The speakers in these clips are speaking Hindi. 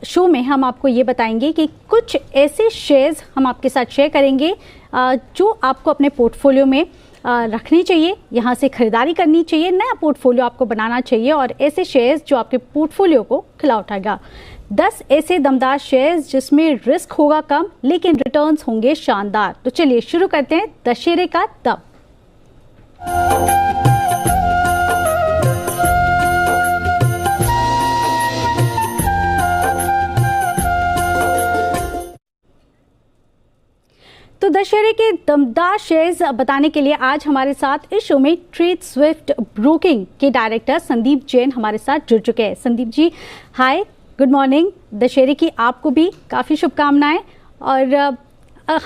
शो में हम आपको ये बताएंगे कि कुछ ऐसे शेयर्स हम आपके साथ शेयर करेंगे जो आपको अपने पोर्टफोलियो में रखनी चाहिए, यहाँ से खरीदारी करनी चाहिए, नया पोर्टफोलियो आपको बनाना चाहिए और ऐसे शेयर्स जो आपके पोर्टफोलियो को खिला उठाएगा। 10 ऐसे दमदार शेयर्स जिसमें रिस्क होगा कम लेकिन रिटर्न्स होंगे शानदार। तो चलिए शुरू करते हैं दशहरे का दम। तो दशहरे के दमदार शेयर्स बताने के लिए आज हमारे साथ इस शो में ट्रेड स्विफ्ट ब्रोकिंग के डायरेक्टर संदीप जैन हमारे साथ जुड़ चुके हैं। संदीप जी, हाय, गुड मॉर्निंग। दशहरे की आपको भी काफ़ी शुभकामनाएं। और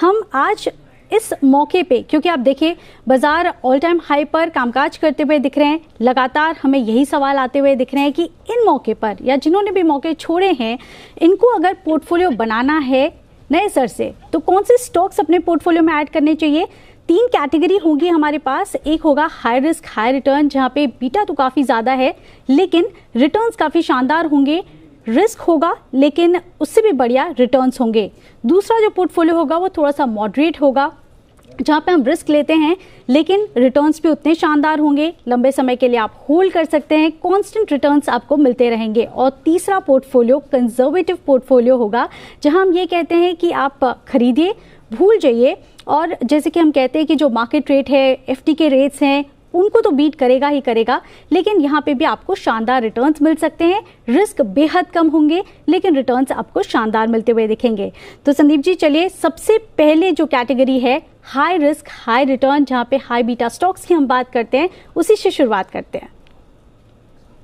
हम आज इस मौके पे, क्योंकि आप देखिए बाजार ऑल टाइम हाई पर कामकाज करते हुए दिख रहे हैं, लगातार हमें यही सवाल आते हुए दिख रहे हैं कि इन मौके पर या जिन्होंने भी मौके छोड़े हैं, इनको अगर पोर्टफोलियो बनाना है नए सर से तो कौन से स्टॉक्स अपने पोर्टफोलियो में ऐड करने चाहिए। 3 कैटेगरी होगी हमारे पास। एक होगा हाई रिस्क हाई रिटर्न, जहां पे बीटा तो काफ़ी ज़्यादा है लेकिन रिटर्न्स काफ़ी शानदार होंगे। रिस्क होगा लेकिन उससे भी बढ़िया रिटर्न्स होंगे। दूसरा जो पोर्टफोलियो होगा वो थोड़ा सा मॉडरेट होगा, जहाँ पे हम रिस्क लेते हैं लेकिन रिटर्न्स भी उतने शानदार होंगे, लंबे समय के लिए आप होल्ड कर सकते हैं, कांस्टेंट रिटर्न्स आपको मिलते रहेंगे। और तीसरा पोर्टफोलियो कंजर्वेटिव पोर्टफोलियो होगा, जहाँ हम ये कहते हैं कि आप खरीदिए, भूल जाइए, और जैसे कि हम कहते हैं कि जो मार्केट रेट है, एफडी के रेट्स हैं, उनको तो बीट करेगा ही करेगा, लेकिन यहाँ पे भी आपको शानदार रिटर्न्स मिल सकते हैं। रिस्क बेहद कम होंगे लेकिन रिटर्न्स आपको शानदार मिलते हुए दिखेंगे। तो संदीप जी, चलिए सबसे पहले जो कैटेगरी है हाई रिस्क हाई रिटर्न, जहाँ पे हाई बीटा स्टॉक्स की हम बात करते हैं, उसी से शुरुआत करते हैं।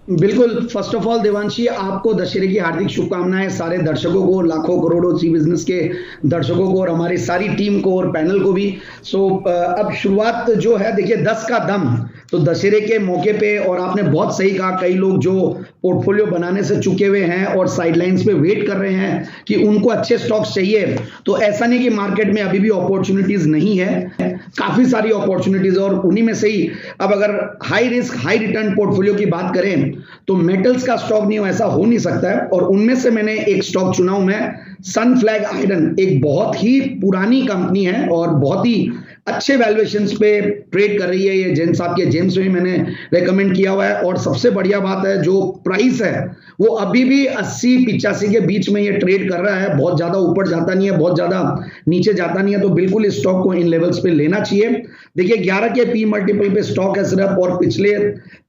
बिल्कुल। फर्स्ट ऑफ ऑल देवांशी, आपको दशहरे की हार्दिक शुभकामनाएं, सारे दर्शकों को, लाखों करोड़ों सी बिजनेस के दर्शकों को और हमारी सारी टीम को और पैनल को भी। अब शुरुआत जो है, देखिए 10 का दम, तो दशहरे के मौके पे, और आपने बहुत सही कहा, कई लोग जो पोर्टफोलियो बनाने से चुके हुए हैं और साइडलाइंस पे वेट कर रहे हैं कि उनको अच्छे स्टॉक्स चाहिए, तो ऐसा नहीं कि मार्केट में अभी भी अपॉर्चुनिटीज नहीं है, काफी सारी अपॉर्चुनिटीज। और उन्हीं में से ही अब अगर high risk high return portfolio की बात करें तो मेटल्स का स्टॉक नहीं हो, ऐसा हो नहीं सकता है। और उनमें से मैंने एक स्टॉक चुना हूं मैं, सनफ्लैग आयरन। एक बहुत ही पुरानी कंपनी है और बहुत ही अच्छे वैल्यूएशंस पे ट्रेड कर रही है। ये जैन साहब के जेम्स में मैंने रेकमेंड किया हुआ है। और सबसे बढ़िया बात है, जो प्राइस है वो अभी भी 80-85 के बीच में ये ट्रेड कर रहा है। बहुत ज्यादा ऊपर जाता नहीं है, बहुत ज्यादा नीचे जाता नहीं है, तो बिल्कुल इस स्टॉक को इन लेवल्स पे लेना चाहिए। देखिए 11 के पी मल्टीपल पे स्टॉक है सिर्फ, और पिछले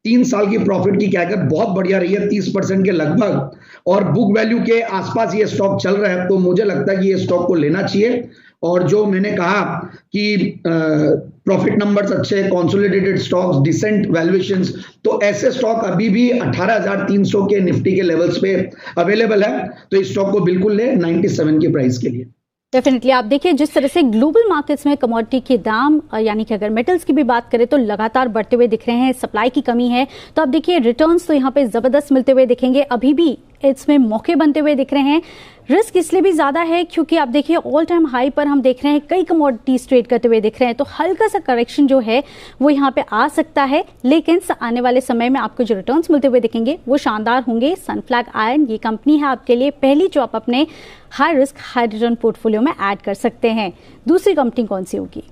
3 साल की प्रॉफिट की कैगर बहुत बढ़िया रही है, 30% के लगभग, और बुक वैल्यू के आसपास ये स्टॉक चल रहा है। तो मुझे लगता है कि ये स्टॉक को लेना चाहिए। और जो मैंने कहा कि प्रॉफिट नंबर्स अच्छे, कंसोलिडेटेड स्टॉक्स, डिसेंट वैल्यूएशंस, तो ऐसे स्टॉक अभी भी 18,300 के निफ्टी के लेवल्स पे अवेलेबल है। तो इस स्टॉक को बिल्कुल ले 97 के प्राइस के लिए। डेफिनेटली। आप देखिए जिस तरह से ग्लोबल मार्केट्स में कमोडिटी के दाम, यानी कि अगर मेटल्स की भी बात करें तो लगातार बढ़ते हुए दिख रहे हैं, सप्लाई की कमी है, तो आप देखिए रिटर्न्स तो यहाँ पे जबरदस्त मिलते हुए दिखेंगे, अभी भी इसमें मौके बनते हुए दिख रहे हैं। रिस्क इसलिए भी ज्यादा है क्योंकि आप देखिए ऑल टाइम हाई पर हम देख रहे हैं कई कमोडिटीज ट्रेड करते हुए दिख रहे हैं, तो हल्का सा करेक्शन जो है वो यहाँ पे आ सकता है, लेकिन आने वाले समय में आपको जो रिटर्न्स मिलते हुए दिखेंगे वो शानदार होंगे। सनफ्लैग आयरन ये कंपनी है आपके लिए पहली जो आप अपने high risk high return portfolio में ऐड कर सकते हैं। दूसरी कंपनी कौन सी होगी?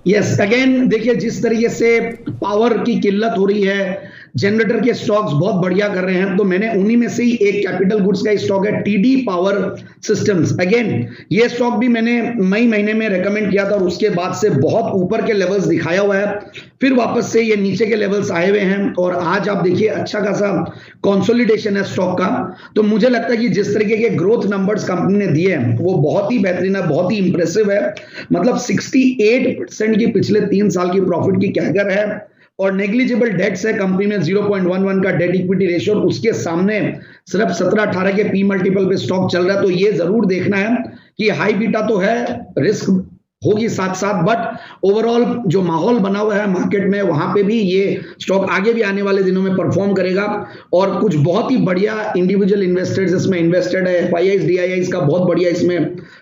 यस, अगेन देखिए जिस तरीके से पावर की किल्लत हो रही है, जनरेटर के स्टॉक्स बहुत बढ़िया कर रहे हैं, तो मैंने उन्हीं में से ही एक कैपिटल गुड्स का स्टॉक है टीडी पावर सिस्टम्स। अगेन ये स्टॉक भी मैंने मई महीने में रेकमेंड किया था और उसके बाद से बहुत ऊपर के लेवल्स दिखाया हुआ है, फिर वापस से ये नीचे के लेवल्स आए हुए हैं, और आज आप देखिए अच्छा खासा कंसोलिडेशन है स्टॉक का। तो मुझे लगता है कि जिस तरीके के ग्रोथ नंबर्स कंपनी ने दिए हैं वो बहुत ही बेहतरीन है, बहुत ही इंप्रेसिव है। मतलब 68% की पिछले 3 साल की प्रॉफिट की कैगर है, और नेग्लिजिबल डेट्स है कंपनी में, 0.11 का डेट इक्विटी रेशियो, उसके सामने सिर्फ 17-18 के पी मल्टीपल पे स्टॉक चल रहा है। तो ये जरूर देखना है कि हाई बीटा तो है, रिस्क होगी साथ साथ, बट ओवरऑल जो माहौल बना हुआ है मार्केट में वहां पे भी ये स्टॉक आगे भी आने वाले दिनों में परफॉर्म करेगा। और कुछ बहुत ही बढ़िया इंडिविजुअल इन्वेस्टर्स इसमें इन्वेस्टेड है, FIIs DIIs का बहुत बढ़िया इसमें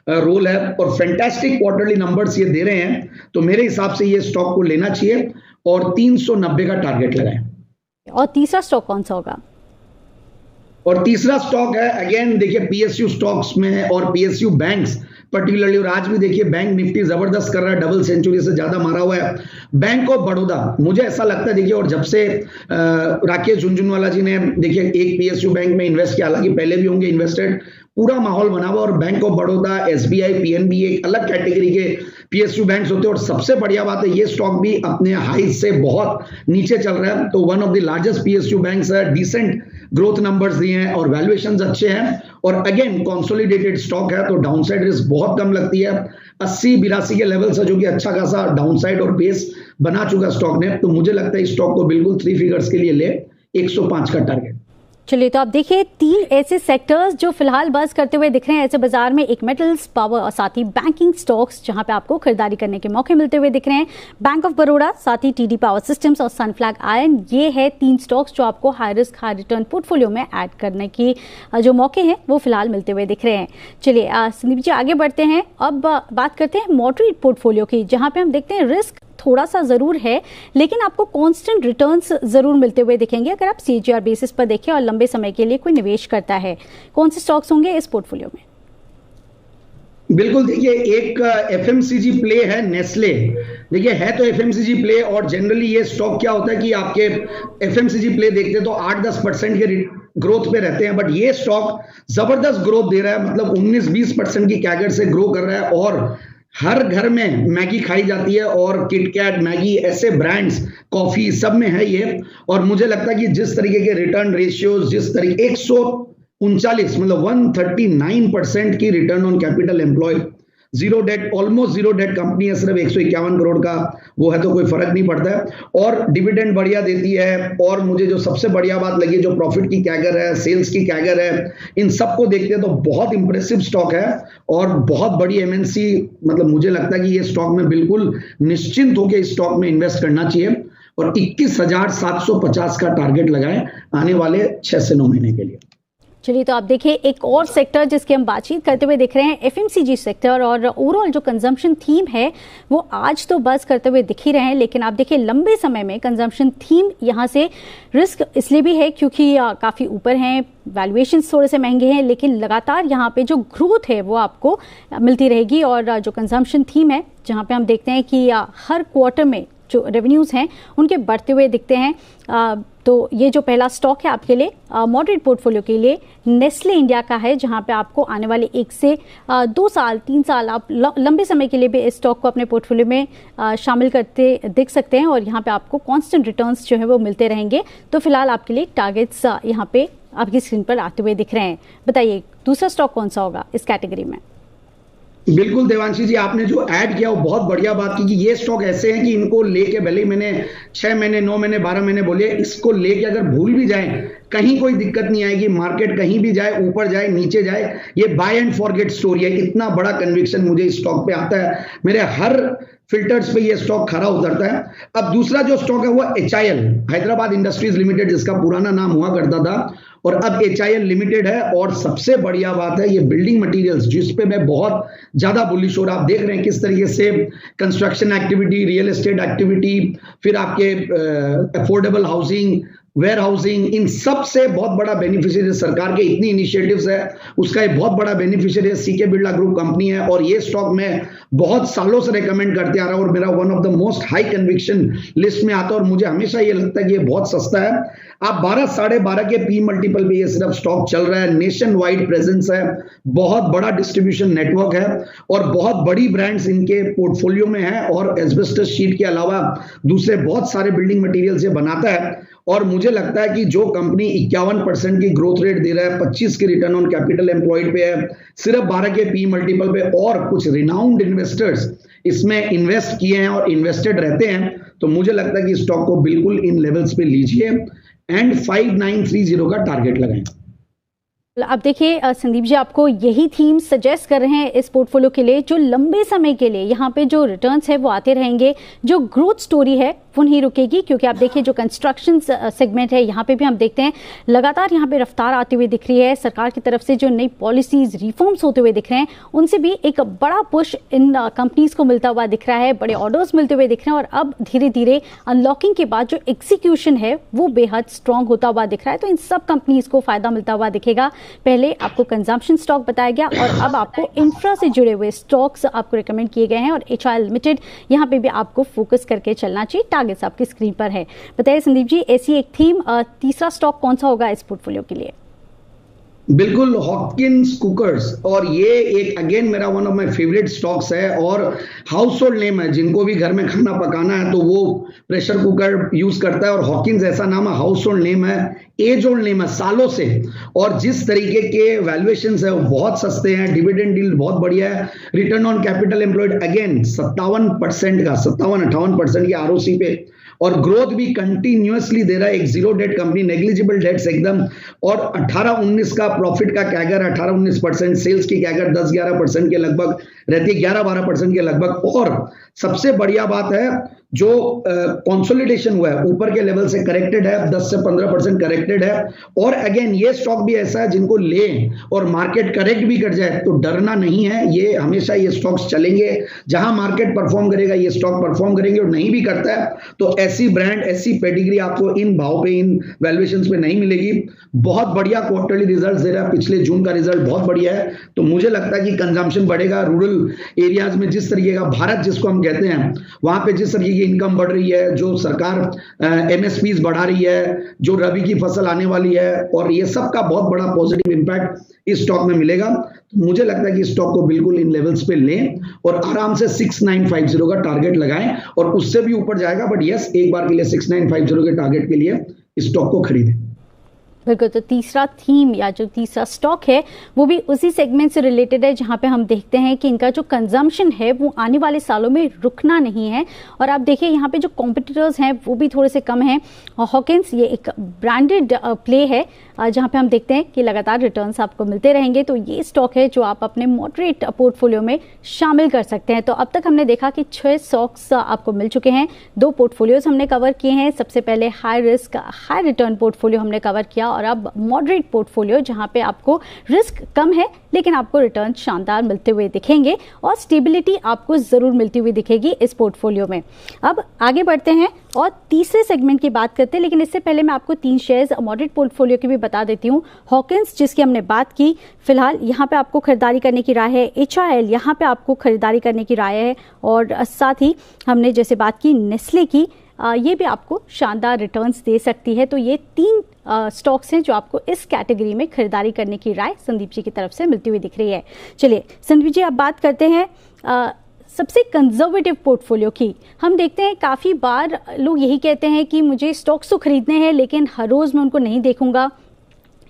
रोल है, और फैंटास्टिक क्वार्टरली नंबर्स ये दे रहे हैं। तो मेरे हिसाब से ये स्टॉक को लेना चाहिए और 390 का टारगेट लगाएं। और तीसरा स्टॉक कौन सा होगा? और तीसरा स्टॉक है, अगेन देखिए पीएसयू स्टॉक्स में और पीएसयू बैंक्स पर्टिकुलरली, और आज भी देखिए बैंक निफ्टी जबरदस्त कर रहा है, डबल सेंचुरी से ज्यादा मारा हुआ है। बैंक ऑफ बड़ौदा, मुझे ऐसा लगता है देखिए, और जब से राकेश झुनझुनवाला जी ने देखिए एक पीएसयू बैंक में इन्वेस्ट किया, हालांकि पहले भी होंगे इन्वेस्टेड, पूरा माहौल बना हुआ, और bank of Baroda, SBI, PNB एक अलग कैटेगरी के पीएसयू बैंक्स होते हैं। और सबसे बढ़िया बात है, ये स्टॉक भी अपने हाई से बहुत नीचे चल रहा है, तो one of the largest PSU banks है, डिसेंट ग्रोथ नंबर्स दिए हैं और वैल्यूएशंस अच्छे हैं, और अगेन कंसोलिडेटेड स्टॉक है, तो डाउनसाइड रिस्क बहुत कम लगती है। 80-82 के लेवल से, जो कि अच्छा खासा डाउनसाइड और बेस बना चुका स्टॉक ने, तो मुझे लगता है इस स्टॉक को बिल्कुल 3 फिगर्स के लिए ले, 105 का टारगेट। चलिए, तो आप देखिए 3 ऐसे सेक्टर्स जो फिलहाल बज़ करते हुए दिख रहे हैं ऐसे बाजार में, एक मेटल्स, पावर और साथ ही बैंकिंग स्टॉक्स जहां पे आपको खरीदारी करने के मौके मिलते हुए दिख रहे हैं। बैंक ऑफ बड़ौदा, साथ ही टीडी पावर सिस्टम्स और सनफ्लैग आयरन, ये है 3 स्टॉक्स जो आपको high risk high return portfolio में ऐड करने की जो मौके हैं वो फिलहाल मिलते हुए दिख रहे हैं। चलिए संदीप जी, आगे बढ़ते हैं, अब बात करते हैं मॉडरेट पोर्टफोलियो की, जहां पे हम देखते हैं रिस्क थोड़ा सा जरूर है लेकिन आपको कांस्टेंट रिटर्न्स जरूर मिलते हुए दिखेंगे अगर आप सीजीआर बेसिस पर देखें और लंबे समय के लिए कोई निवेश करता है। कौन से स्टॉक्स होंगे इस पोर्टफोलियो में? बिल्कुल, देखिए एक एफएमसीजी प्ले है नेस्ले, देखिए है तो एफएमसीजी प्ले, और जनरली ये स्टॉक क्या होता है कि आपके एफएमसीजी प्ले देखते तो 8-10% के ग्रोथ पे रहते हैं, बट ये स्टॉक जबरदस्त ग्रोथ दे रहा है, मतलब 19-20% की कैगर से ग्रो कर रहा है, और हर घर में मैगी खाई जाती है, और किटकैट, मैगी, ऐसे ब्रांड्स, कॉफी, सब में है ये। और मुझे लगता है कि जिस तरीके के रिटर्न रेशियोज, जिस तरीके 139 मतलब 139% की return on capital employed, zero debt, almost zero debt company है, सिर्फ 151 करोड़ का वो है, तो कोई फर्क नहीं पड़ता है, और डिविडेंड बढ़िया देती है। और मुझे जो सबसे बढ़िया बात लगी, जो प्रॉफिट की कैगर है, सेल्स की कैगर है, इन सबको देखते हैं तो बहुत इंप्रेसिव स्टॉक है, और बहुत बड़ी एमएनसी, मतलब मुझे लगता है कि ये स्टॉक में बिल्कुल निश्चिंत होकर इस स्टॉक में इन्वेस्ट करना चाहिए, और 21,750 का टारगेट लगाएं आने वाले 6 से 9 महीने के लिए। चलिए, तो आप देखिए एक और सेक्टर जिसकी हम बातचीत करते हुए दिख रहे हैं, एफएमसीजी सेक्टर, और ओवरऑल जो कंजम्पशन थीम है वो आज तो बज़ करते हुए दिख ही रहे हैं, लेकिन आप देखिए लंबे समय में कंजम्पशन थीम यहाँ से रिस्क इसलिए भी है क्योंकि काफ़ी ऊपर हैं, वैल्यूएशन थोड़े से महंगे हैं, लेकिन लगातार यहाँ पे जो ग्रोथ है वो आपको मिलती रहेगी। और जो कंजम्पशन थीम है जहाँ पे हम देखते हैं कि हर क्वार्टर में जो रेवेन्यूज़ हैं उनके बढ़ते हुए दिखते हैं, तो ये जो पहला स्टॉक है आपके लिए मॉडरेट पोर्टफोलियो के लिए नेस्ले इंडिया का है, जहां पे आपको आने वाले 1 से 2 साल 3 साल आप लंबे समय के लिए भी इस स्टॉक को अपने पोर्टफोलियो में शामिल करते दिख सकते हैं, और यहाँ पे आपको कांस्टेंट रिटर्न्स जो है वो मिलते रहेंगे। तो फिलहाल आपके लिए टारगेट्स यहाँ पे आपकी स्क्रीन पर आते हुए दिख रहे हैं। बताइए दूसरा स्टॉक कौन सा होगा इस कैटेगरी में? बिल्कुल देवांशी जी, आपने जो ऐड किया वो बहुत बढ़िया बात की कि ये स्टॉक ऐसे हैं कि इनको लेके, भले मैंने 6 महीने 9 महीने 12 महीने बोले, इसको लेके अगर भूल भी जाए कहीं कोई दिक्कत नहीं आएगी, मार्केट कहीं भी जाए, ऊपर जाए नीचे जाए, ये बाय एंड फॉरगेट स्टोरी है। इतना बड़ा कन्विक्शन मुझे इस स्टॉक पे आता है, मेरे हर फिल्टर्स पे ये स्टॉक खरा उतरता है। अब दूसरा जो स्टॉक है वो HIL, हैदराबाद इंडस्ट्रीज लिमिटेड, जिसका पुराना नाम हुआ करता था, और अब HIL लिमिटेड है। और सबसे बढ़िया बात है ये बिल्डिंग मटेरियल्स, जिस पे मैं बहुत ज्यादा बुलिश हो रहा, आप देख रहे हैं किस तरीके से construction activity, real estate activity, फिर आपके अफोर्डेबल हाउसिंग, वेयर हाउसिंग, इन सब से बहुत बड़ा बेनिफिशियरी सरकार के इतनी इनिशिएटिव्स है, उसका एक बहुत बड़ा beneficiary CK Birla group company है। और ये स्टॉक मैं बहुत सालों से रेकमेंड करते आ रहा हूं, और मेरा one of the most high conviction list में आता है, और मुझे हमेशा ये लगता है कि ये बहुत सस्ता है। आप 12 साढ़े 12 के पी मल्टीपल पे ये सिर्फ स्टॉक चल रहा है, नेशन वाइड प्रेजेंस है, बहुत बड़ा डिस्ट्रीब्यूशन नेटवर्क है, और बहुत बड़ी ब्रांड्स इनके पोर्टफोलियो में है, और एस्बेस्टस शीट के अलावा दूसरे बहुत सारे बिल्डिंग मटेरियल से बनाता है। और मुझे लगता है कि जो कंपनी 51% की ग्रोथ रेट दे रहा है, 25 की रिटर्न ऑन कैपिटल एम्प्लॉयड पे है, सिर्फ 12 के पी मल्टीपल पे, और कुछ रिनाउंड इन्वेस्टर्स इसमें इन्वेस्ट किए हैं और इन्वेस्टेड रहते हैं, तो मुझे लगता है कि स्टॉक को बिल्कुल इन लेवल्स पे लीजिए एंड 5930 का टारगेट लगाएं। अब देखिए संदीप जी, आपको यही थीम सजेस्ट कर रहे हैं इस पोर्टफोलियो के लिए, जो लंबे समय के लिए यहाँ पे जो रिटर्न्स है वो आते रहेंगे, जो ग्रोथ स्टोरी है वो नहीं रुकेगी। क्योंकि आप देखिए जो कंस्ट्रक्शन सेगमेंट है यहाँ पे भी हम देखते हैं लगातार यहाँ पे रफ्तार आती हुई दिख रही है। सरकार की तरफ से जो नई पॉलिसीज रिफॉर्म्स होते हुए दिख रहे हैं, उनसे भी एक बड़ा पुश इन कंपनीज को मिलता हुआ दिख रहा है, बड़े ऑर्डर्स मिलते हुए दिख रहे हैं। और अब धीरे धीरे अनलॉकिंग के बाद जो एग्जीक्यूशन है वो बेहद स्ट्रांग होता हुआ दिख रहा है। तो इन सब कंपनीज को फायदा मिलता हुआ दिखेगा। पहले आपको कंजम्पशन स्टॉक बताया गया और अब आपको इंफ्रा से जुड़े हुए स्टॉक्स आपको रिकमेंड किए गए हैं। और HIL लिमिटेड यहाँ पे भी आपको फोकस करके चलना चाहिए। टारगेट्स आपकी स्क्रीन पर है। बताइए संदीप जी, ऐसी एक थीम, तीसरा स्टॉक कौन सा होगा इस पोर्टफोलियो के लिए? बिल्कुल, हॉकिंस कुकर्स, और ये एक अगेन मेरा one of my favourite stocks है और हाउस होल्ड नेम है। जिनको भी घर में खाना पकाना है तो वो प्रेशर कुकर यूज करता है। और हॉकिंस ऐसा नाम है, हाउस होल्ड नेम है, एज होल्ड नेम है सालों से। और जिस तरीके के वैल्यूएशंस है वो बहुत सस्ते हैं, डिविडेंड डील बहुत बढ़िया है, return on capital employed again 57% का, 57-58% की ROC पे, और ग्रोथ भी कंटिन्यूअसली दे रहा है। एक zero debt company, negligible debts एकदम। और 18-19 का प्रॉफिट का कैगर 18-19%, सेल्स की कैगर 10-11% के लगभग रहती है, 11-12% के लगभग। और सबसे बढ़िया बात है जो कंसोलिडेशन हुआ है ऊपर के लेवल से करेक्टेड है, 10 से 15% करेक्टेड है। और अगेन ये स्टॉक भी ऐसा है जिनको ले और मार्केट करेक्ट भी कर जाए तो डरना नहीं है। ये हमेशा ये स्टॉक्स चलेंगे, जहां मार्केट परफॉर्म करेगा ये स्टॉक परफॉर्म करेंगे। और नहीं भी करता है तो ऐसी ब्रांड, ऐसी पेडिग्री आपको इन भाव पे, इन वैल्यूएशंस पे नहीं मिलेगी। बहुत बढ़िया क्वार्टरली रिजल्ट दे रहा है, पिछले जून का रिजल्ट बहुत बढ़िया है। तो मुझे लगता है कि कंजम्पशन बढ़ेगा। रूरल एरियाज में जिस तरीके का भारत जिसको हम कहते हैं, वहां पे जिस तरीके की इनकम बढ़ रही है, जो सरकार MSPs बढ़ा रही है, जो रबी की फसल आने वाली है, और ये सब का बहुत बड़ा पॉजिटिव इंपैक्ट इस स्टॉक में मिलेगा। तो मुझे लगता है कि स्टॉक को बिल्कुल इन लेवल्स पे लें और आराम से 6950 का टारगेट लगाएं, और उससे भी ऊपर जाएगा। बट यस, एक बार के लिए 6950 के टारगेट के लिए स्टॉक को खरीदें। बिल्कुल। तो तीसरा थीम या जो तीसरा स्टॉक है वो भी उसी सेगमेंट से रिलेटेड है, जहां पे हम देखते हैं कि इनका जो कंजम्पशन है वो आने वाले सालों में रुकना नहीं है। और आप देखिए यहाँ पे जो कॉम्पिटिटर्स हैं वो भी थोड़े से कम हैं। हॉकिंस ये एक ब्रांडेड प्ले है जहां पे हम देखते हैं कि लगातार रिटर्न्स आपको मिलते रहेंगे। तो ये स्टॉक है जो आप अपने मॉडरेट पोर्टफोलियो में शामिल कर सकते हैं। तो अब तक हमने देखा कि 6 स्टॉक्स आपको मिल चुके हैं, 2 पोर्टफोलियोज हमने कवर किए हैं। सबसे पहले high risk high return portfolio हमने कवर किया, और अब मॉडरेट पोर्टफोलियो जहां पे आपको रिस्क कम है लेकिन आपको रिटर्न शानदार मिलते हुए दिखेंगे और स्टेबिलिटी आपको जरूर मिलती हुई दिखेगी इस पोर्टफोलियो में। अब आगे बढ़ते हैं और तीसरे सेगमेंट की बात करते हैं, लेकिन इससे पहले मैं आपको 3 शेयर्स मॉडरेट पोर्टफोलियो की भी बता देती हूँ। हॉकिंस जिसकी हमने बात की, फिलहाल यहाँ पे आपको खरीदारी करने की राय है। HIL यहाँ पे आपको खरीदारी करने की राय है, और साथ ही हमने जैसे बात की नेस्ले की, ये भी आपको शानदार रिटर्न्स दे सकती है। तो ये 3 स्टॉक्स हैं जो आपको इस कैटेगरी में खरीदारी करने की राय संदीप जी की तरफ से मिलती हुई दिख रही है। चलिए संदीप जी, अब बात करते हैं सबसे कंजर्वेटिव पोर्टफोलियो की। हम देखते हैं काफ़ी बार लोग यही कहते हैं कि मुझे स्टॉक्स तो खरीदने हैं लेकिन हर रोज़ मैं उनको नहीं देखूंगा,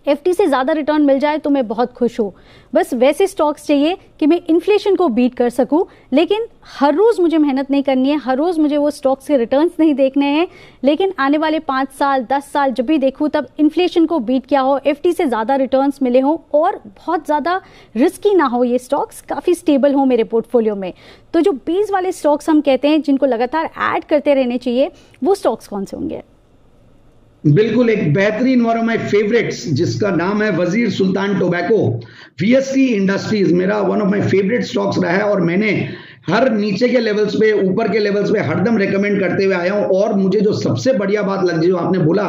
FD से ज़्यादा रिटर्न मिल जाए तो मैं बहुत खुश हूँ। बस वैसे स्टॉक्स चाहिए कि मैं इन्फ्लेशन को बीट कर सकूँ, लेकिन हर रोज़ मुझे मेहनत नहीं करनी है, हर रोज़ मुझे वो स्टॉक्स के रिटर्न्स नहीं देखने हैं, लेकिन आने वाले 5 साल 10 साल जब भी देखूँ तब इन्फ्लेशन को बीट किया हो, FD से ज़्यादा रिटर्न्स मिले हों और बहुत ज़्यादा रिस्की ना हो, ये स्टॉक्स काफ़ी स्टेबल हो मेरे पोर्टफोलियो में। तो जो बेस वाले स्टॉक्स हम कहते हैं जिनको लगातार ऐड करते रहने चाहिए, वो स्टॉक्स कौन से होंगे? बिल्कुल, एक बेहतरीन वन ऑफ माय फेवरेट्स जिसका नाम है वजीर सुल्तान टोबैको। VSC इंडस्ट्रीज मेरा one of my favourite stocks रहा है, और मैंने हर नीचे के लेवल्स पे, ऊपर के लेवल्स पे हरदम रेकमेंड करते हुए आया हूं। और मुझे जो सबसे बढ़िया बात लगी, जो आपने बोला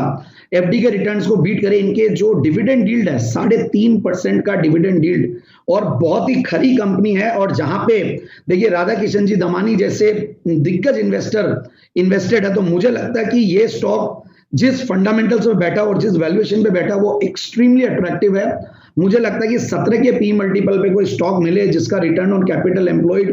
FD के रिटर्न्स को बीट करे, इनके जो डिविडेंड यील्ड है 3.5% का डिविडेंड यील्ड, और बहुत ही खरी कंपनी है। और जहां पे देखिए राधा किशन जी दमानी जैसे दिग्गज इन्वेस्टर इन्वेस्टेड है, तो मुझे लगता है कि ये स्टॉक जिस फंडामेंटल्स पे बैठा और जिस वैल्यूएशन पे बैठा वो एक्सट्रीमली अट्रैक्टिव है। मुझे लगता है कि 17 के P मल्टीपल पे कोई स्टॉक मिले जिसका return on capital employed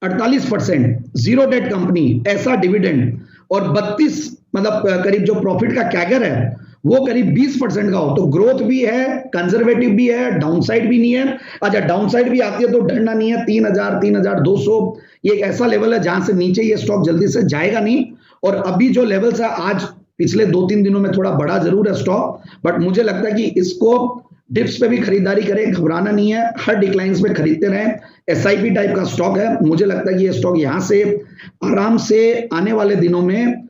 48%, zero debt company, ऐसा डिविडेंड, और 32 मतलब करीब जो प्रॉफिट का कैगर है वो करीब 20% का हो, तो ग्रोथ भी है, कंजर्वेटिव भी है, डाउनसाइड भी नहीं है। अच्छा, डाउनसाइड भी आती है तो डरना नहीं है। 3000 3200 ये एक ऐसा लेवल है जहां से नीचे ये स्टॉक जल्दी से जाएगा नहीं। और अभी जो लेवल्स है, आज पिछले 2-3 दिनों में थोड़ा बड़ा जरूर है स्टॉक, बट मुझे लगता है कि इसको डिप्स पे भी खरीदारी करें, घबराना नहीं है, हर डिक्लाइंस पे खरीदते रहें। एसआईपी टाइप का स्टॉक है, मुझे लगता है कि ये स्टॉक यहां से आराम से आने वाले दिनों में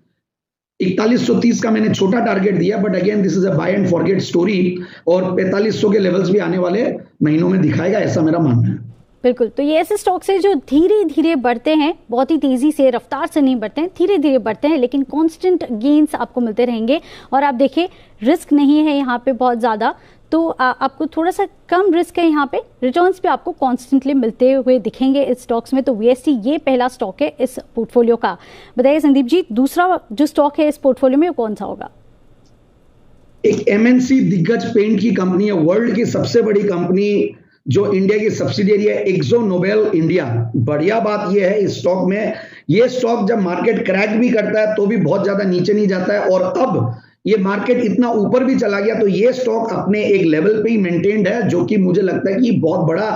4130 का मैंने छोटा टारगेट दिया, but again this is a buy and forget story, और 4500 के लेवल्स भी आने वाले महीनों में दिखाएगा, ऐसा मेरा मानना है। बिल्कुल, तो ये ऐसे स्टॉक्स है जो धीरे धीरे बढ़ते हैं, बहुत ही तेजी से, रफ्तार से नहीं बढ़ते हैं, धीरे धीरे बढ़ते हैं, लेकिन कांस्टेंट गेन्स आपको मिलते रहेंगे। और आप देखिए रिस्क नहीं है यहाँ पे बहुत ज़्यादा, तो आपको थोड़ा सा कम रिस्क है यहाँ पे, रिटर्न्स भी आपको कॉन्स्टेंटली मिलते हुए दिखेंगे इस स्टॉक्स में। तो वीएसटी ये पहला स्टॉक है इस पोर्टफोलियो का। बताइए संदीप जी, दूसरा जो स्टॉक है इस पोर्टफोलियो में वो कौन सा होगा? एक एमएनसी दिग्गज पेंट की कंपनी है, वर्ल्ड की सबसे बड़ी कंपनी जो इंडिया की सब्सिडियरी है, एक्जो नोबेल इंडिया। बढ़िया बात यह है इस स्टॉक में, ये स्टॉक जब मार्केट क्रैक भी करता है तो भी बहुत ज्यादा नीचे नहीं जाता है, और अब ये मार्केट इतना ऊपर भी चला गया तो ये स्टॉक अपने एक लेवल पे ही मेंटेन्ड है, जो कि मुझे लगता है कि बहुत बड़ा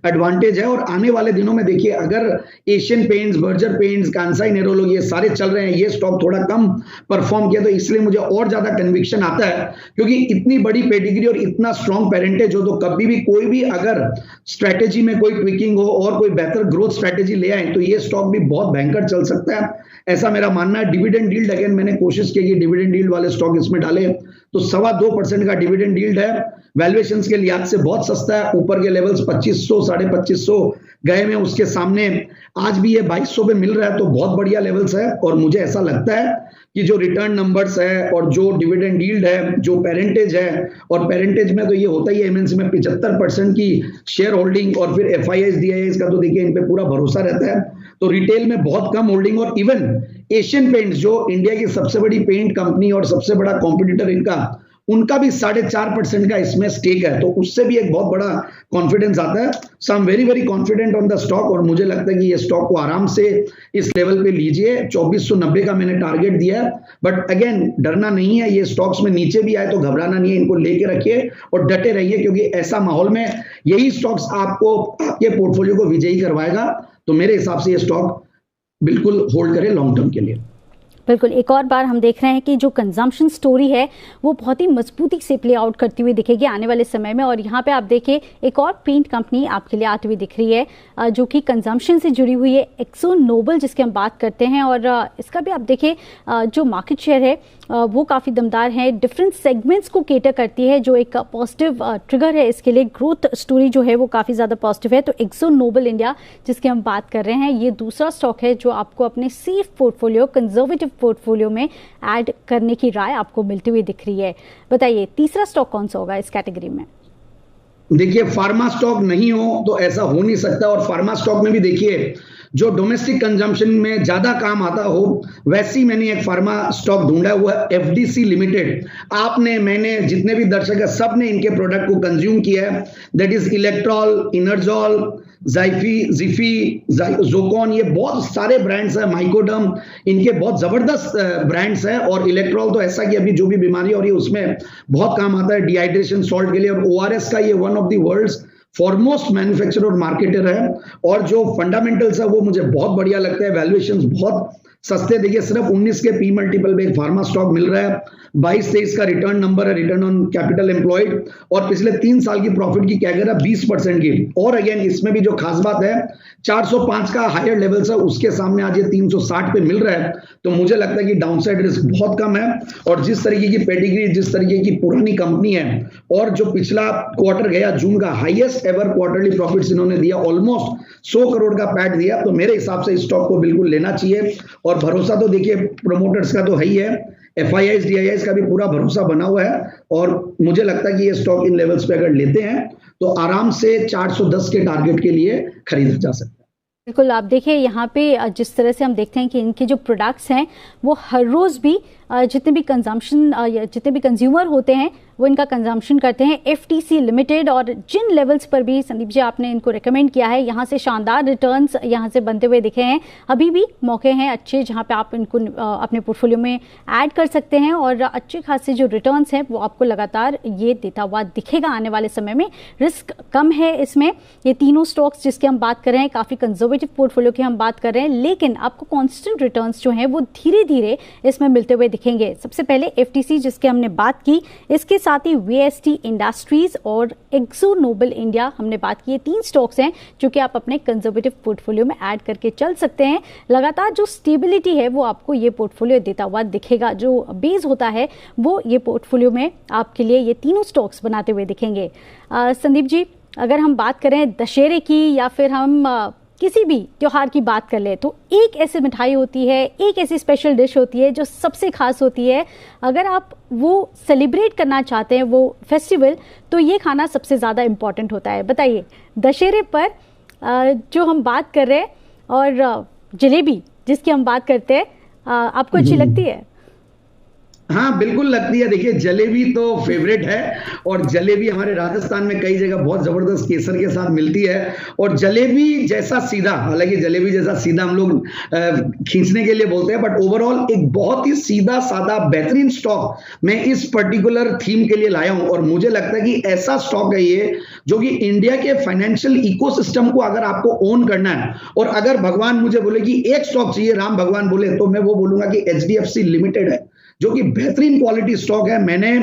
एडवांटेज है। और आने वाले दिनों में देखिए, अगर Asian Paints, Berger Paints, Kansai Nerolac ये सारे चल रहे हैं, ये स्टॉक थोड़ा कम परफॉर्म किया, तो इसलिए मुझे और ज्यादा कन्विक्शन आता है, क्योंकि इतनी बड़ी पेडिग्री और इतना स्ट्रॉन्ग पेरेंटेज हो तो कभी भी कोई भी अगर स्ट्रैटेजी में कोई ट्विकिंग हो और कोई बेहतर ग्रोथ स्ट्रैटेजी ले आए तो ये स्टॉक भी बहुत भयंकर चल सकता है, ऐसा मेरा मानना है। डिविडेंड यील्ड, अगेन मैंने कोशिश की कि डिविडेंड यील्ड वाले स्टॉक इसमें डाले, तो 2.25% का डिविडेंड यील्ड है, वैल्यूएशंस के लिहाज से बहुत सस्ता है, ऊपर के लेवल्स 2500 2550 गए में, उसके सामने आज भी ये 2200 पे मिल रहा है, तो बहुत बढ़िया लेवल्स है। और मुझे ऐसा लगता है कि जो रिटर्न नंबर्स है और जो डिविडेंड यील्ड है, जो पेरेंटेज है, और पेरेंटेज में तो ये होता ही है एमएनसी में 75% की शेयर होल्डिंग, और फिर एफआईआईज डीआईआईज का तो देखिए इन पे पूरा भरोसा रहता है, तो रिटेल में बहुत कम होल्डिंग। और इवन एशियन पेंट्स जो इंडिया की सबसे बड़ी पेंट कंपनी और सबसे बड़ा कॉम्पिटिटर इनका, उनका भी 4.5% का इसमें स्टेक है, तो उससे भी एक बहुत बड़ा कॉन्फिडेंस आता है। So I am very very confident on the stock, और मुझे लगता है कि ये स्टॉक को आराम से इस लेवल पे लीजिए। 2490 का मैंने टारगेट दिया है, बट अगेन डरना नहीं है, ये स्टॉक्स में नीचे भी आए तो घबराना नहीं है, इनको लेके रखिए और डटे रहिए, क्योंकि ऐसा माहौल में यही स्टॉक्स आपको आपके पोर्टफोलियो को विजयी करवाएगा। तो मेरे हिसाब से ये स्टॉक बिल्कुल होल्ड करें लॉन्ग टर्म के लिए। बिल्कुल, एक और बार हम देख रहे हैं कि जो कंजम्पशन स्टोरी है वो बहुत ही मजबूती से प्ले आउट करती हुई दिखेगी आने वाले समय में। और यहाँ पे आप देखिए एक और पेंट कंपनी आपके लिए आती हुई दिख रही है जो कि कंजम्पशन से जुड़ी हुई है, एक्सो नोबेल, जिसकी हम बात करते हैं। और इसका भी आप देखिए जो मार्केट शेयर है वो काफ़ी दमदार है, डिफरेंट सेगमेंट्स को केटर करती है, जो एक पॉजिटिव ट्रिगर है इसके लिए। ग्रोथ स्टोरी जो है वो काफ़ी ज़्यादा पॉजिटिव है। तो एक्सो नोबेल इंडिया जिसकी हम बात कर रहे हैं, ये दूसरा स्टॉक है जो आपको अपने सेफ पोर्टफोलियो, कंजर्वेटिव पोर्टफोलियो में ऐड करने की राय आपको मिलती हुई दिख रही है। बताइए तीसरा स्टॉक कौन सा होगा इस कैटेगरी में? देखिए, फार्मा स्टॉक नहीं हो तो ऐसा हो नहीं सकता, और फार्मा स्टॉक में भी देखिए जो डोमेस्टिक कंजम्पशन में ज्यादा काम आता हो, वैसी मैंने एक फार्मा स्टॉक ढूंढा हुआ है, एफडीसी लिमिटेड। आपने, मैंने, जितने भी दर्शक है, सब ने इनके प्रोडक्ट को कंज्यूम किया है, दैट इज इलेक्ट्रॉल, इनर्जॉल, जिफी, जोकॉन, ये बहुत सारे ब्रांड्स हैं, माइकोडर्म, इनके बहुत जबरदस्त ब्रांड्स हैं। और इलेक्ट्रॉल तो ऐसा कि अभी जो भी बीमारी हो रही है उसमें बहुत काम आता है, डिहाइड्रेशन सॉल्ट के लिए। और ओआरएस का ये one of the world's foremost manufacturer और मार्केटर है, और जो फंडामेंटल्स है वो मुझे बहुत बढ़िया लगता है। वैल्यूएशंस बहुत सस्ते, देखिए सिर्फ 19 के पी मल्टीपल पे एक फार्मा स्टॉक मिल रहा है, 22-23 का रिटर्न नंबर है, रिटर्न ऑन कैपिटल एम्प्लॉयड, और पिछले 3 साल की प्रॉफिट की कैगर है 20% की। और अगेन इसमें भी जो खास बात है, 405 का हायर लेवल्स है, उसके सामने आज ये 360 पे मिल रहा है, तो मुझे लगता है कि डाउनसाइड रिस्क बहुत कम है। और जिस तरीके की पेडिग्री, जिस तरीके की पुरानी कंपनी है, और जो पिछला क्वार्टर गया जून का हाईएस्ट एवर क्वार्टरली प्रॉफिट्स इन्होंने दिया, ऑलमोस्ट 100 करोड़ का पैट दिया, तो मेरे हिसाब से इस स्टॉक को बिल्कुल लेना चाहिए। और भरोसा तो देखिए प्रोमोटर्स का तो है ही है, एफआईआईज डीआईआईज का भी पूरा भरोसा बना हुआ है, और मुझे लगता है कि ये स्टॉक इन लेवल्स पे अगर लेते हैं तो आराम से 410 के टारगेट के लिए खरीदा जा सकता है। बिल्कुल, आप देखिए यहाँ पे जिस तरह से हम देखते हैं कि इनके जो प्रोडक्ट्स हैं वो हर रोज़ भी जितने भी कंजम्पशन जितने भी कंज्यूमर होते हैं वो इनका कंजम्पशन करते हैं। एफटीसी लिमिटेड, और जिन लेवल्स पर भी संदीप जी आपने इनको रिकमेंड किया है, यहाँ से शानदार रिटर्न्स यहाँ से बनते हुए दिखे हैं। अभी भी मौके हैं अच्छे जहाँ पे आप इनको अपने पोर्टफोलियो में ऐड कर सकते हैं, और अच्छे खासे जो रिटर्न्स हैं वो आपको लगातार ये देता हुआ दिखेगा आने वाले समय में। रिस्क कम है इसमें। ये तीनों स्टॉक्स जिसकी हम बात कर रहे हैं, काफ़ी कंजर्वेटिव पोर्टफोलियो की हम बात कर रहे हैं, लेकिन आपको कॉन्स्टेंट रिटर्न्स जो हैं वो धीरे धीरे इसमें मिलते हुए दिखेंगे। सबसे पहले FTC जिसके हमने बात की, इसके साथ ही VST इंडस्ट्रीज और एक्सो नोबल इंडिया हमने बात की। ये 3 स्टॉक्स हैं जो कि आप अपने कंजर्वेटिव पोर्टफोलियो में ऐड करके चल सकते हैं। लगातार जो स्टेबिलिटी है वो आपको ये पोर्टफोलियो देता हुआ दिखेगा। जो बेस होता है वो ये पोर्टफोलियो में आपके लिए ये तीनों स्टॉक्स बनाते हुए दिखेंगे। संदीप जी, अगर हम बात करें दशहरे की या फिर हम किसी भी त्योहार की बात कर ले, तो एक ऐसी मिठाई होती है, एक ऐसी स्पेशल डिश होती है जो सबसे खास होती है। अगर आप वो सेलिब्रेट करना चाहते हैं वो फेस्टिवल, तो ये खाना सबसे ज़्यादा इम्पॉर्टेंट होता है। बताइए, दशहरे पर जो हम बात कर रहे हैं और जलेबी जिसकी हम बात करते हैं, आपको अच्छी लगती है? हाँ, बिल्कुल लगती है। देखिए, जलेबी तो फेवरेट है और जलेबी हमारे राजस्थान में कई जगह बहुत जबरदस्त केसर के साथ मिलती है। और जलेबी जैसा सीधा, हालांकि जलेबी जैसा सीधा हम लोग खींचने के लिए बोलते हैं, बट ओवरऑल एक बहुत ही सीधा साधा बेहतरीन स्टॉक मैं इस पर्टिकुलर थीम के लिए लाया हूं। और मुझे लगता है कि ऐसा स्टॉक है ये जो कि इंडिया के फाइनेंशियल इकोसिस्टम को अगर आपको ओन करना है, और अगर भगवान मुझे बोले कि एक स्टॉक चाहिए, राम भगवान बोले, तो मैं वो बोलूंगा कि HDFC लिमिटेड है, जो कि बेहतरीन क्वालिटी स्टॉक है। मैंने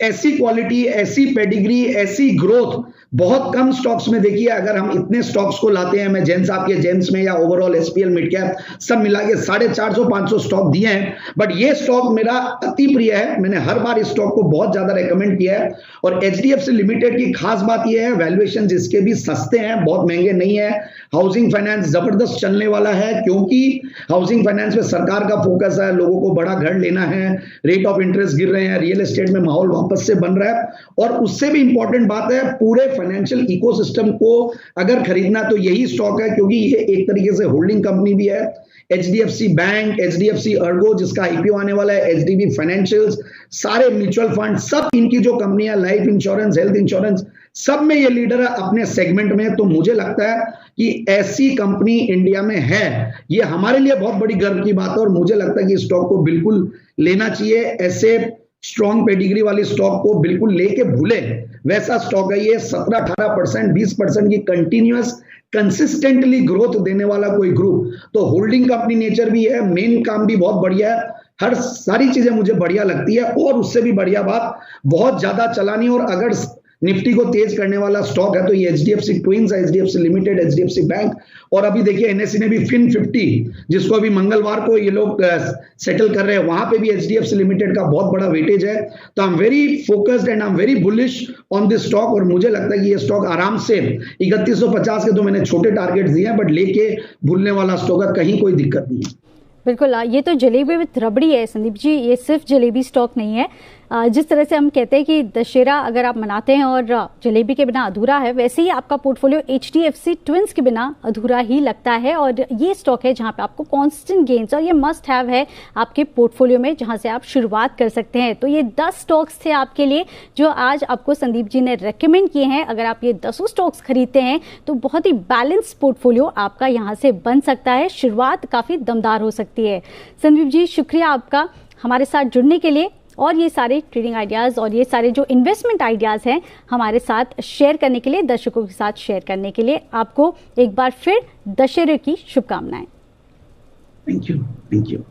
ऐसी क्वालिटी, ऐसी पेडिग्री, ऐसी ग्रोथ बहुत कम स्टॉक्स में देखी है। अगर हम इतने स्टॉक्स को लाते हैं, मैं जैन साहब के जेम्स में या ओवरऑल SPL मिड कैप सब मिला के 450-500 स्टॉक दिए हैं, बट ये स्टॉक मेरा अति प्रिय है। मैंने हर बार इस स्टॉक को बहुत ज्यादा रेकमेंड किया है। और HDFC लिमिटेड की खास बात यह है, वैल्यूएशन जिसके भी सस्ते हैं, बहुत महंगे नहीं है। हाउसिंग फाइनेंस जबरदस्त चलने वाला है, क्योंकि हाउसिंग फाइनेंस में सरकार का फोकस है, लोगों को बड़ा घर लेना है, रेट ऑफ इंटरेस्ट गिर रहे हैं, रियल एस्टेट में माहौल वापस से बन रहा है। और उससे भी इंपॉर्टेंट बात है, पूरे फाइनेंशियल इकोसिस्टम को अगर खरीदना तो यही स्टॉक है, क्योंकि ये एक तरीके से होल्डिंग कंपनी भी है। HDFC बैंक, HDFC अर्गो जिसका IPO आने वाला है, HDB फाइनेंशियल्स, सारे म्यूचुअल फंड, सब इनकी जो कंपनियां, लाइफ इंश्योरेंस, हेल्थ इंश्योरेंस, सब में ये लीडर है अपने सेगमेंट में। तो मुझे लगता है कि ऐसी कंपनी इंडिया में है, ये हमारे लिए बहुत बड़ी गर्व की बात है। और मुझे लगता है कि स्टॉक को बिल्कुल लेना चाहिए। ऐसे स्ट्रॉन्ग पेडिग्री वाली स्टॉक को बिल्कुल लेके भूले, वैसा स्टॉक है ये। 17-18%, 20% की कंटिन्यूअस कंसिस्टेंटली ग्रोथ देने वाला कोई ग्रुप, तो होल्डिंग कंपनी नेचर भी है, मेन काम भी बहुत बढ़िया है, हर सारी चीजें मुझे बढ़िया लगती है। और उससे भी बढ़िया बात, बहुत ज्यादा चलानी, और अगर निफ्टी को तेज करने वाला स्टॉक है तो ये HDFC twins, HDFC limited, HDFC bank. और अभी देखिए NSE ने भी FIN 50, जिसको अभी मंगलवार को ये लोग सेटल कर रहे हैं, वहां पे भी HDFC लिमिटेड का बहुत बड़ा वेटेज है। तो आई am very focused and I am very bullish on this stock. और मुझे लगता है कि ये स्टॉक आराम से 3150 के तो मैंने छोटे टारगेट दिए हैं, बट लेके भूलने वाला स्टॉक है, कहीं कोई दिक्कत नहीं है। बिल्कुल, ये तो जलेबी विद रबड़ी है संदीप जी, ये सिर्फ जलेबी स्टॉक नहीं है। जिस तरह से हम कहते हैं कि दशहरा अगर आप मनाते हैं और जलेबी के बिना अधूरा है, वैसे ही आपका पोर्टफोलियो HDFC ट्विंस के बिना अधूरा ही लगता है। और ये स्टॉक है जहां पे आपको कांस्टेंट गेन्स, और ये मस्ट हैव है आपके पोर्टफोलियो में, जहां से आप शुरुआत कर सकते हैं। तो ये 10 स्टॉक्स थे आपके लिए जो आज आपको संदीप जी ने रेकमेंड किए हैं। अगर आप ये 10 स्टॉक्स खरीदते हैं तो बहुत ही बैलेंस पोर्टफोलियो आपका यहाँ से बन सकता है, शुरुआत काफ़ी दमदार हो सकती है। संदीप जी, शुक्रिया आपका हमारे साथ जुड़ने के लिए, और ये सारे ट्रेडिंग आइडियाज़ और ये सारे जो इन्वेस्टमेंट आइडियाज़ हैं हमारे साथ शेयर करने के लिए, दर्शकों के साथ शेयर करने के लिए। आपको एक बार फिर दशहरे की शुभकामनाएं। Thank you.